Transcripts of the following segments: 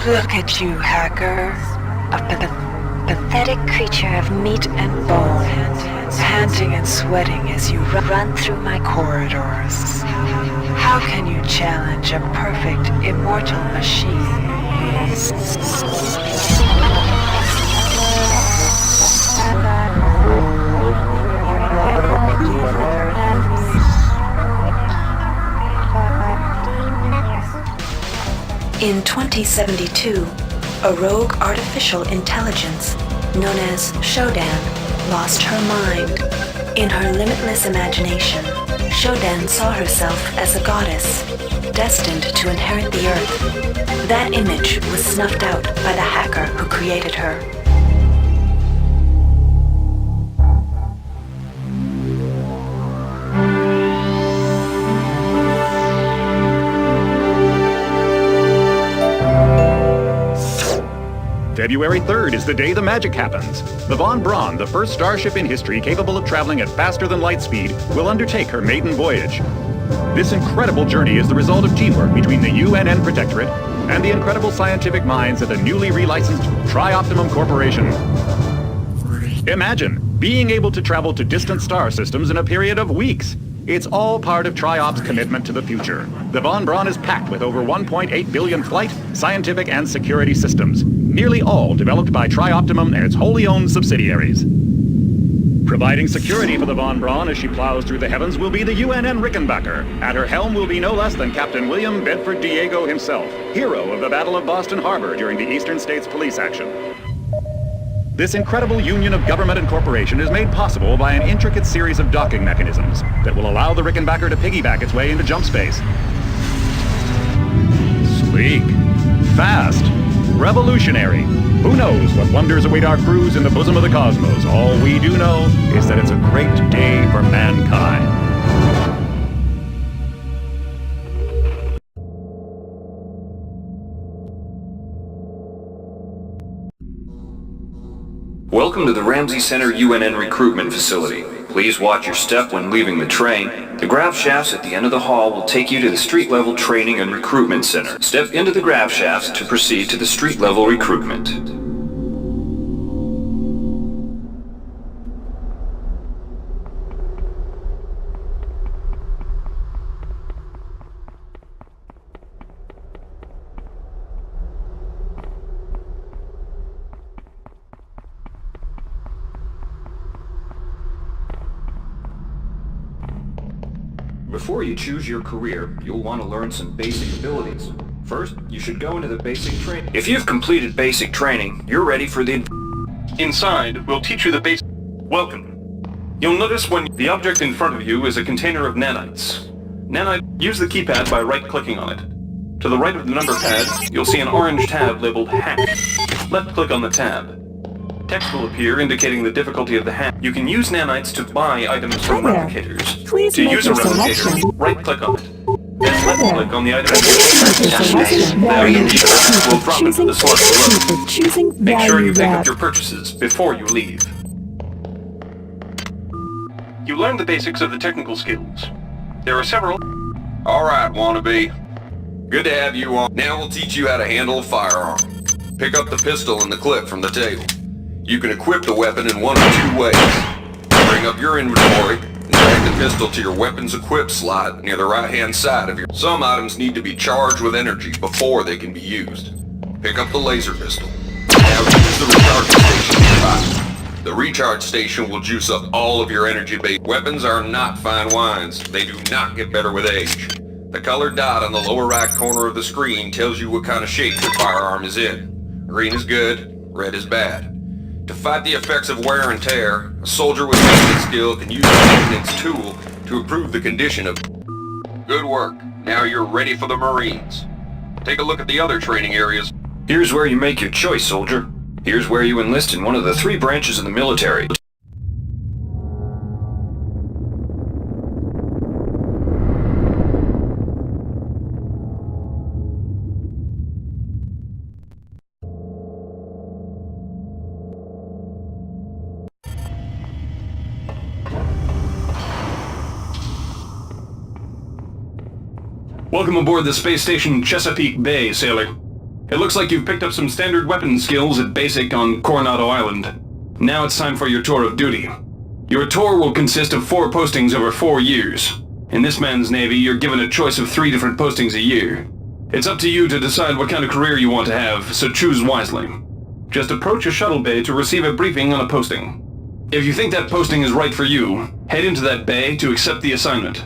Look at you, hacker. A pathetic creature of meat and bone, panting and sweating as you run through my corridors. How can you challenge a perfect, immortal machine? In 2072, a rogue artificial intelligence known as Shodan lost her mind. In her limitless imagination, Shodan saw herself as a goddess, destined to inherit the earth. That image was snuffed out by the hacker who created her. February 3rd is the day the magic happens. The Von Braun, the first starship in history capable of traveling at faster than light speed, will undertake her maiden voyage. This incredible journey is the result of teamwork between the UNN Protectorate and the incredible scientific minds at the newly relicensed Tri-Optimum Corporation. Imagine being able to travel to distant star systems in a period of weeks. It's all part of Tri-Op's commitment to the future. The Von Braun is packed with over 1.8 billion flight, scientific, and security systems, nearly all developed by Tri-Optimum and its wholly owned subsidiaries. Providing security for the Von Braun as she plows through the heavens will be the UNN Rickenbacker. At her helm will be no less than Captain William Bedford Diego himself, hero of the Battle of Boston Harbor during the Eastern States Police action. This incredible union of government and corporation is made possible by an intricate series of docking mechanisms that will allow the Rickenbacker to piggyback its way into jump space. Sleek, fast, revolutionary. Who knows what wonders await our crews in the bosom of the cosmos? All we do know is that it's a great day for mankind. Welcome to the Ramsey Center UNN recruitment facility. Please watch your step when leaving the train. The grav shafts at the end of the hall will take you to the street-level training and recruitment center. Step into the grav shafts to proceed to the street-level recruitment. Before you choose your career, you'll want to learn some basic abilities. First, you should go into the basic training. If you've completed basic training, you're ready for the... Inside, we'll teach you the basic... Welcome. You'll notice when the object in front of you is a container of nanites. Use the keypad by right-clicking on it. To the right of the number pad, you'll see an orange tab labeled Hack. Left-click on the tab. Text will appear indicating the difficulty of the hack. You can use nanites to buy items from replicators. Please to make use a your replicator, selection. right-click on it. Then left-click on the item. Will drop into the slot below. Choosing Make sure you value pick up wrap. your purchases before you leave. You learn the basics of the technical skills. There are several... Alright, wannabe. Good to have you on. Now we'll teach you how to handle a firearm. Pick up the pistol and the clip from the table. You can equip the weapon in one of two ways. Bring up your inventory and drag the pistol to your weapons equip slot near the right-hand side of your... Some items need to be charged with energy before they can be used. Pick up the laser pistol. Now use the recharge station nearby. The recharge station will juice up all of your energy-based... Weapons are not fine wines. They do not get better with age. The colored dot on the lower right corner of the screen tells you what kind of shape your firearm is in. Green is good, red is bad. To fight the effects of wear and tear, a soldier with maintenance skill can use the maintenance tool to improve the condition of... Good work. Now you're ready for the Marines. Take a look at the other training areas. Here's where you make your choice, soldier. Here's where you enlist in one of the 3 branches of the military. Welcome aboard the space station Chesapeake Bay, sailor. It looks like you've picked up some standard weapon skills at Basic on Coronado Island. Now it's time for your tour of duty. Your tour will consist of 4 postings over 4 years. In this man's Navy, you're given a choice of 3 different postings a year. It's up to you to decide what kind of career you want to have, so choose wisely. Just approach a shuttle bay to receive a briefing on a posting. If you think that posting is right for you, head into that bay to accept the assignment.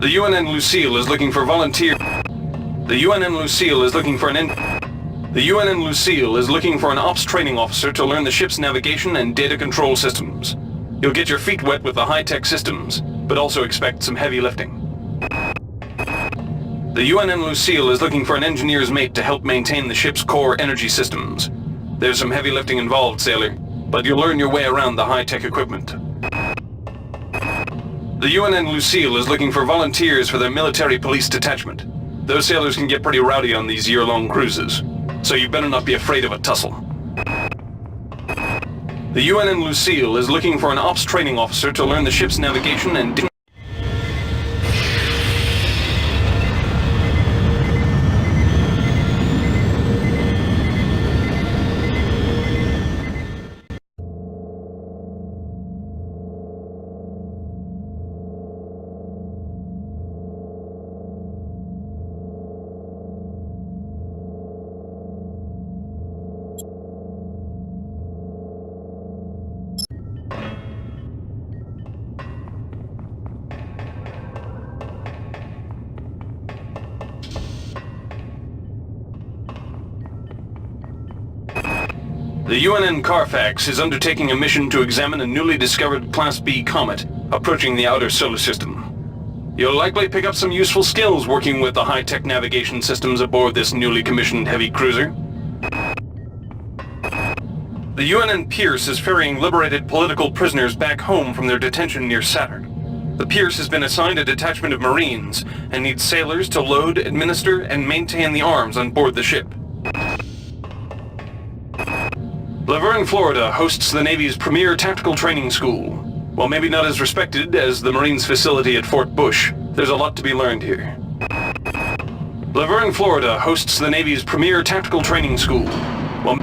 The UNN Lucille is looking for volunteer. The UNN Lucille is looking for The UNN Lucille is looking for an ops training officer to learn the ship's navigation and data control systems. You'll get your feet wet with the high-tech systems, but also expect some heavy lifting. The UNN Lucille is looking for an engineer's mate to help maintain the ship's core energy systems. There's some heavy lifting involved, sailor, but you'll learn your way around the high-tech equipment. The UNN Lucille is looking for volunteers for their military police detachment. Those sailors can get pretty rowdy on these year-long cruises, so you better not be afraid of a tussle. The UNN Lucille is looking for an ops training officer to learn the ship's navigation and... The UNN Carfax is undertaking a mission to examine a newly discovered Class B comet approaching the outer solar system. You'll likely pick up some useful skills working with the high-tech navigation systems aboard this newly commissioned heavy cruiser. The UNN Pierce is ferrying liberated political prisoners back home from their detention near Saturn. The Pierce has been assigned a detachment of Marines and needs sailors to load, administer, and maintain the arms on board the ship. Laverne, Florida hosts the Navy's premier tactical training school. While maybe not as respected as the Marines facility at Fort Bush, there's a lot to be learned here. Laverne, Florida hosts the Navy's premier tactical training school. While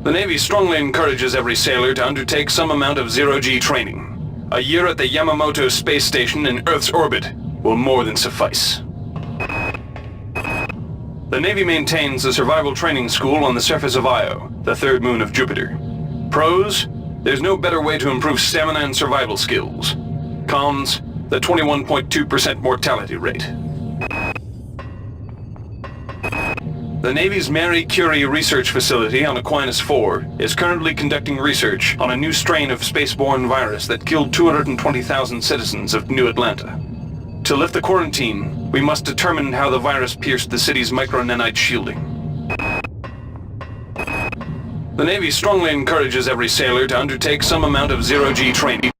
the Navy strongly encourages every sailor to undertake some amount of zero-G training. A year at the Yamamoto space station in Earth's orbit will more than suffice. The Navy maintains a survival training school on the surface of Io, the third moon of Jupiter. Pros: there's no better way to improve stamina and survival skills. Cons: the 21.2% mortality rate. The Navy's Marie Curie Research Facility on Aquinas 4 is currently conducting research on a new strain of spaceborne virus that killed 220,000 citizens of New Atlanta. To lift the quarantine, we must determine how the virus pierced the city's micronanite shielding. The Navy strongly encourages every sailor to undertake some amount of zero-G training.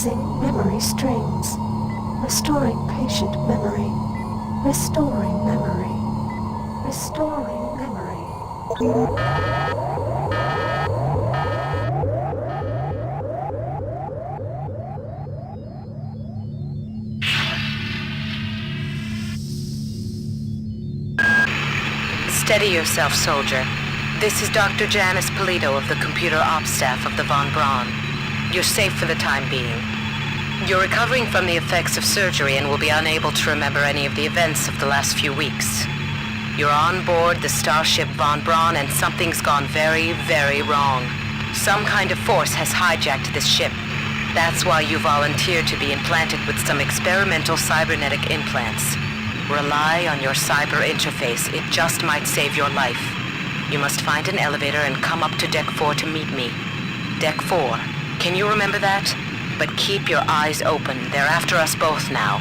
Synchronizing memory strings. Restoring patient memory. Restoring memory. Restoring memory. Steady yourself, soldier. This is Dr. Janice Polito of the Computer Ops staff of the Von Braun. You're safe for the time being. You're recovering from the effects of surgery and will be unable to remember any of the events of the last few weeks. You're on board the starship Von Braun and something's gone very, very wrong. Some kind of force has hijacked this ship. That's why you volunteered to be implanted with some experimental cybernetic implants. Rely on your cyber interface. It just might save your life. You must find an elevator and come up to Deck 4 to meet me. Deck 4. Can you remember that? But keep your eyes open. They're after us both now.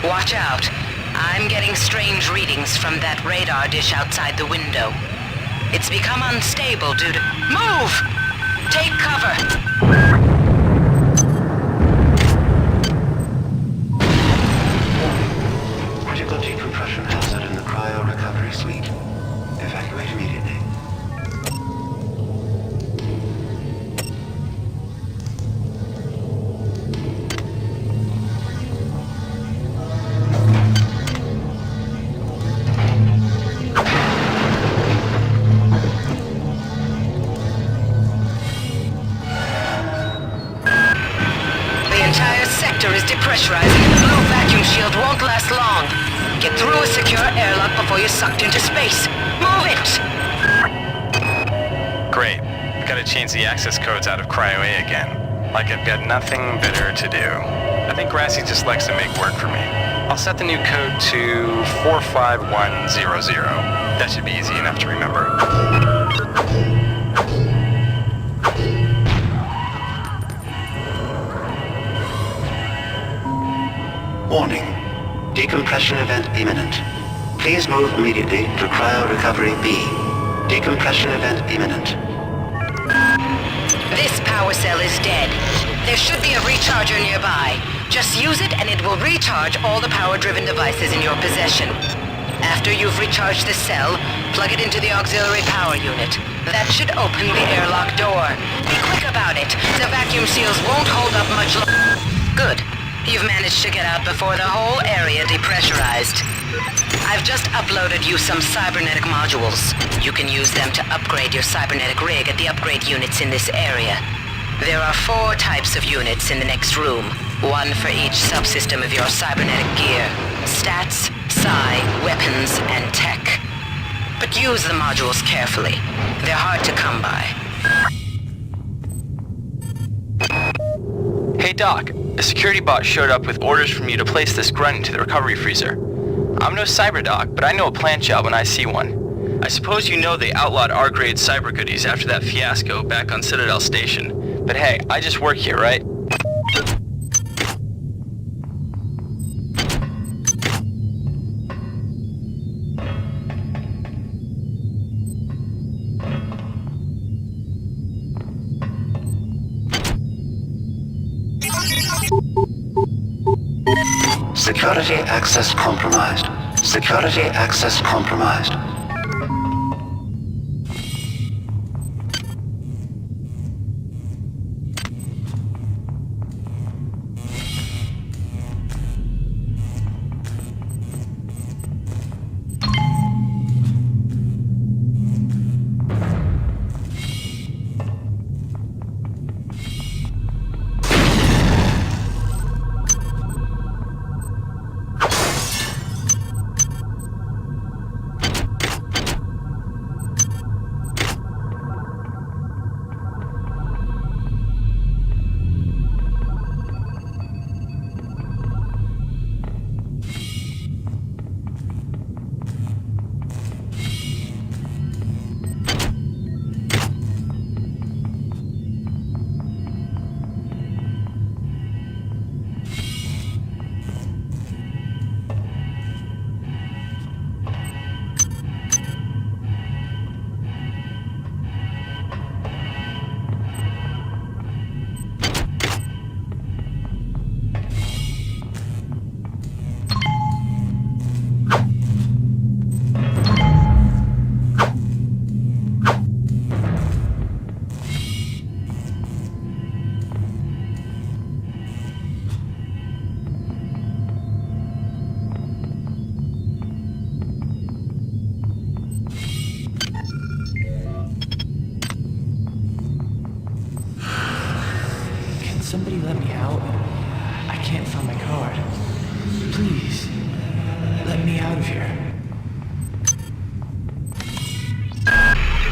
Watch out. I'm getting strange readings from that radar dish outside the window. It's become unstable due to... Move! Take cover! Critical decompression hazard in the cryo recovery suite. Evacuate immediately. Is depressurizing and the blue vacuum shield won't last long. Get through a secure airlock before you're sucked into space. Move it! Great. Gotta change the access codes out of Cryo A again. Like I've got nothing better to do. I think Grassy just likes to make work for me. I'll set the new code to 45100. That should be easy enough to remember. Warning. Decompression event imminent. Please move immediately to cryo recovery B. Decompression event imminent. This power cell is dead. There should be a recharger nearby. Just use it and it will recharge all the power-driven devices in your possession. After you've recharged the cell, plug it into the auxiliary power unit. That should open the airlock door. Be quick about it. The vacuum seals won't hold up much longer. Good. You've managed to get out before the whole area depressurized. I've just uploaded you some cybernetic modules. You can use them to upgrade your cybernetic rig at the upgrade units in this area. There are 4 types of units in the next room. 1 for each subsystem of your cybernetic gear. Stats, psi, weapons, and tech. But use the modules carefully. They're hard to come by. Hey Doc, a security bot showed up with orders from you to place this grunt into the recovery freezer. I'm no cyber doc, but I know a plant job when I see one. I suppose you know they outlawed R-grade cyber goodies after that fiasco back on Citadel Station. But hey, I just work here, right? Security access compromised. Security access compromised.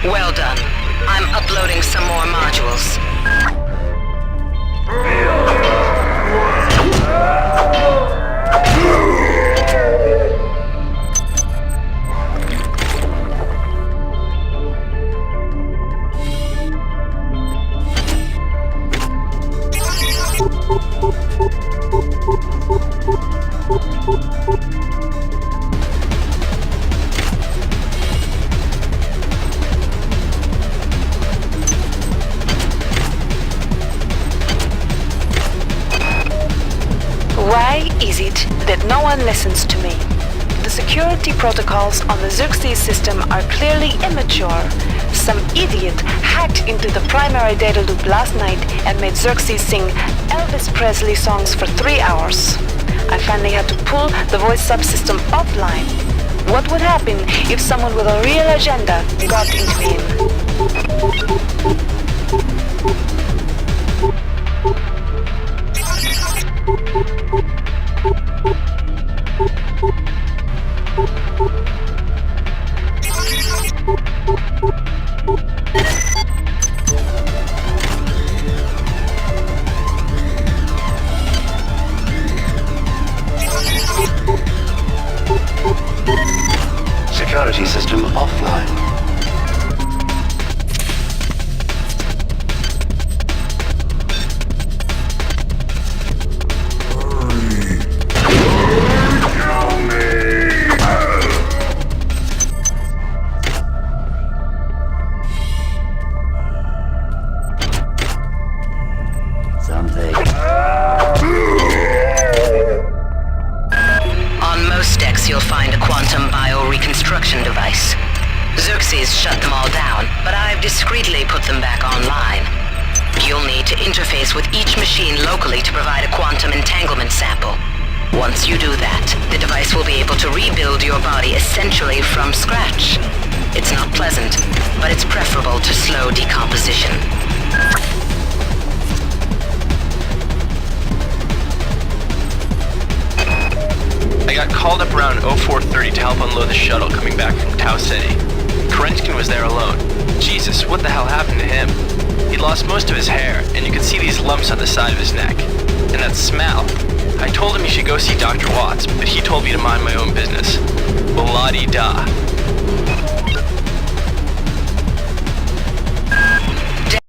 Well done. I'm uploading some more modules. Why is it that no one listens to me? The security protocols on the Xerxes system are clearly immature. Some idiot hacked into the primary data loop last night and made Xerxes sing Elvis Presley songs for 3 hours. I finally had to pull the voice subsystem offline. What would happen if someone with a real agenda got into him? Security system offline. On most decks, you'll find a quantum bioreconstruction device. Xerxes shut them all down, but I've discreetly put them back online. You'll need to interface with each machine locally to provide a quantum entanglement sample. Once you do that, the device will be able to rebuild your body essentially from scratch. It's not pleasant, but it's preferable to slow decomposition. I got called up around 0430 to help unload the shuttle coming back from Tau Ceti. Kerenskin was there alone. Jesus, what the hell happened to him? He'd lost most of his hair, and you could see these lumps on the side of his neck. And that smell. I told him he should go see Dr. Watts, but he told me to mind my own business. Well, la-di-da.